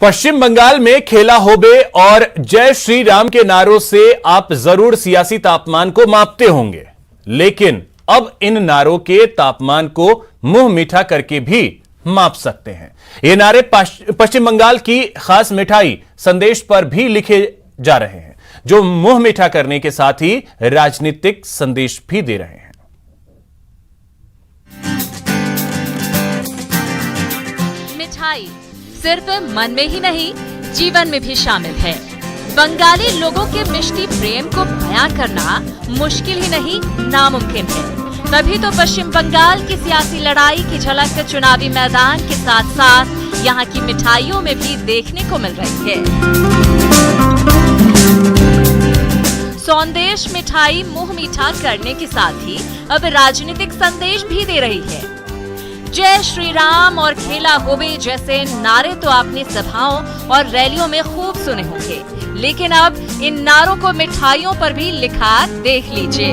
पश्चिम बंगाल में खेला होबे और जय श्री राम के नारों से आप जरूर सियासी तापमान को मापते होंगे, लेकिन अब इन नारों के तापमान को मुंह मीठा करके भी माप सकते हैं। ये नारे पश्चिम बंगाल की खास मिठाई संदेश पर भी लिखे जा रहे हैं, जो मुंह मीठा करने के साथ ही राजनीतिक संदेश भी दे रहे हैं। मिठाई सिर्फ मन में ही नहीं, जीवन में भी शामिल है। बंगाली लोगों के मिष्टी प्रेम को बयां करना मुश्किल ही नहीं, नामुमकिन है। तभी तो पश्चिम बंगाल की सियासी लड़ाई की झलक चुनावी मैदान के साथ साथ यहाँ की मिठाइयों में भी देखने को मिल रही है। सौंदेश मिठाई मुंह मीठा करने के साथ ही अब राजनीतिक संदेश भी दे रही है। जय श्री राम और खेला होबे जैसे नारे तो आपने सभाओं और रैलियों में खूब सुने होंगे, लेकिन अब इन नारों को मिठाइयों पर भी लिखा देख लीजिए।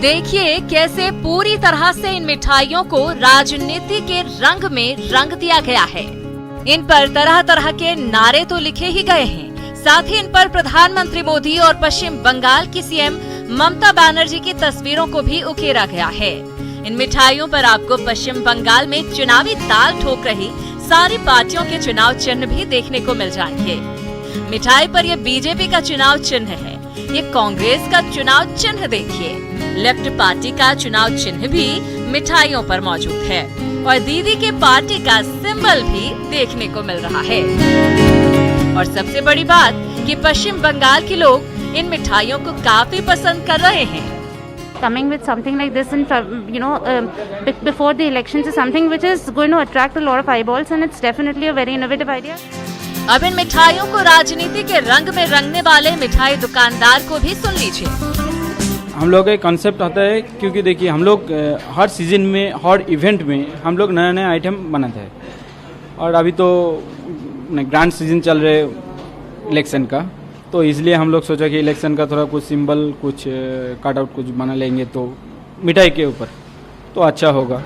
देखिए कैसे पूरी तरह से इन मिठाइयों को राजनीति के रंग में रंग दिया गया है। इन पर तरह तरह के नारे तो लिखे ही गए हैं, साथ ही इन पर प्रधानमंत्री मोदी और पश्चिम बंगाल की सीएम ममता बनर्जी की तस्वीरों को भी उकेरा गया है। इन मिठाइयों पर आपको पश्चिम बंगाल में चुनावी ताल ठोक रही सारी पार्टियों के चुनाव चिन्ह भी देखने को मिल जाएंगे। मिठाई पर यह बीजेपी का चुनाव चिन्ह है, ये कांग्रेस का चुनाव चिन्ह देखिए, लेफ्ट पार्टी का चुनाव चिन्ह भी मिठाइयों पर मौजूद है और दीदी के पार्टी का सिंबल भी देखने को मिल रहा है। और सबसे बड़ी बात कि पश्चिम बंगाल के लोग इन मिठाइयों को काफी पसंद कर रहे हैं। Coming with something like this in before the elections is something which is going to attract a lot of eyeballs and it's definitely a very innovative idea. अब इन मिठाइयों को राजनीति के रंग में रंगने वाले मिठाई दुकानदार को भी सुन लीजिए। हम लोग का कंसेप्ट आता है, क्योंकि देखिए हम लोग हर सीजन में हर इवेंट में हम लोग नए नए आइटम बनाते हैं और अभी तो ग्रैंड सीजन चल रहे इलेक्शन का, तो इसलिए हम लोग सोचा कि इलेक्शन का थोड़ा कुछ सिंबल, कुछ कट आउट कुछ बना लेंगे तो मिठाई के ऊपर तो अच्छा होगा।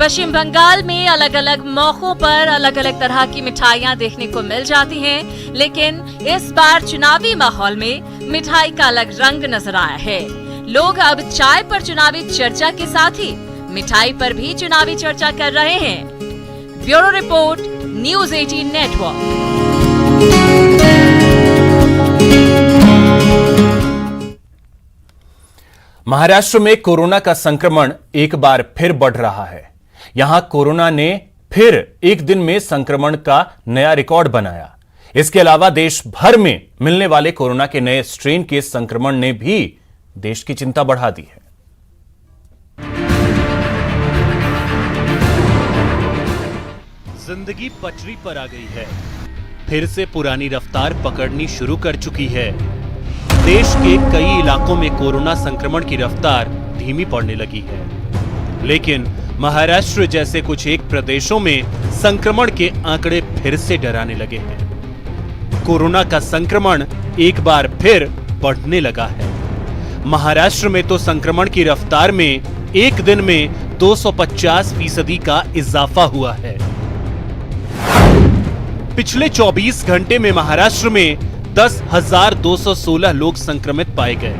पश्चिम बंगाल में अलग अलग मौकों पर अलग अलग तरह की मिठाइयाँ देखने को मिल जाती हैं, लेकिन इस बार चुनावी माहौल में मिठाई का अलग रंग नजर आया है। लोग अब चाय पर चुनावी चर्चा के साथ ही मिठाई पर भी चुनावी चर्चा कर रहे हैं। Bureau report, news 18 network. Maharashtra में कोरोना का संक्रमण एक बार फिर बढ़ रहा है। यहां कोरोना ने फिर एक दिन में संक्रमण का नया रिकॉर्ड बनाया। इसके अलावा देश भर में मिलने वाले कोरोना के नए स्ट्रेन के संक्रमण ने भी देश की चिंता बढ़ा दी है। जिंदगी पटरी पर आ गई है, फिर से पुरानी रफ्तार पकड़नी शुरू कर चुकी है। देश के कई इलाकों में कोरोना संक्रमण की रफ्तार धीमी पड़ने लगी है, लेकिन महाराष्ट्र जैसे कुछ एक प्रदेशों में संक्रमण के आंकड़े फिर से डराने लगे हैं। कोरोना का संक्रमण एक बार फिर बढ़ने लगा है। महाराष्ट्र में तो संक्रमण की रफ्तार में एक दिन में 250% का इजाफा हुआ है। पिछले 24 घंटे में महाराष्ट्र में 10,216 लोग संक्रमित पाए गए।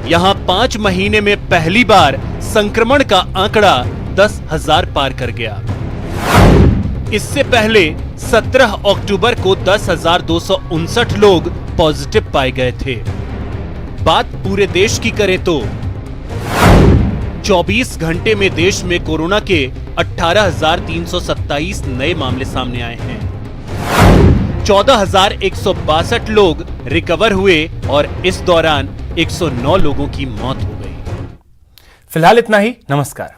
यहां 5 महीने में पहली बार संक्रमण का आंकड़ा 10,000 पार कर गया। इससे पहले 17 अक्टूबर को 10,259 लोग पॉजिटिव पाए गए थे। बात पूरे देश की करें तो 24 घंटे में देश में कोरोना के 18,327 नए मामले सामने आए हैं। 14,162 लोग रिकवर हुए और इस दौरान 109 लोगों की मौत हो गई। फिलहाल इतना ही। नमस्कार।